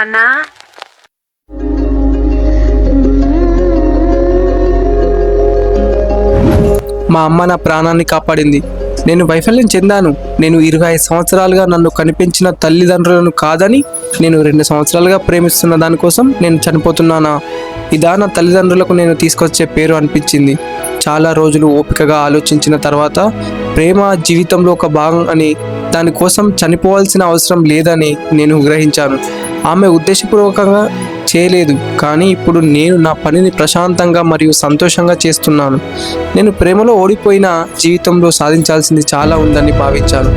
కన్నా. మా అమ్మ నా ప్రాణాన్ని కాపాడింది. నేను వైఫల్యం చెందాను. నేను 25 సంవత్సరాలుగా నన్ను కనిపించిన తల్లిదండ్రులను కాదని నేను 2 సంవత్సరాలుగా ప్రేమిస్తున్న దానికోసం నేను చనిపోతున్నానా? ఇదా నా తల్లిదండ్రులకు నేను తీసుకొచ్చే పేరు అనిపించింది. చాలా రోజులు ఓపికగా ఆలోచించిన తర్వాత ప్రేమ జీవితంలో ఒక భాగం అని, దానికోసం చనిపోవాల్సిన అవసరం లేదని నేను గ్రహించాను. ఆమె ఉద్దేశపూర్వకంగా చేయలేదు, కానీ ఇప్పుడు నేను నా పనిని ప్రశాంతంగా మరియు సంతోషంగా చేస్తున్నాను. నేను ప్రేమలో ఓడిపోయిన జీవితంలో సాధించాల్సింది చాలా ఉందని భావించాను.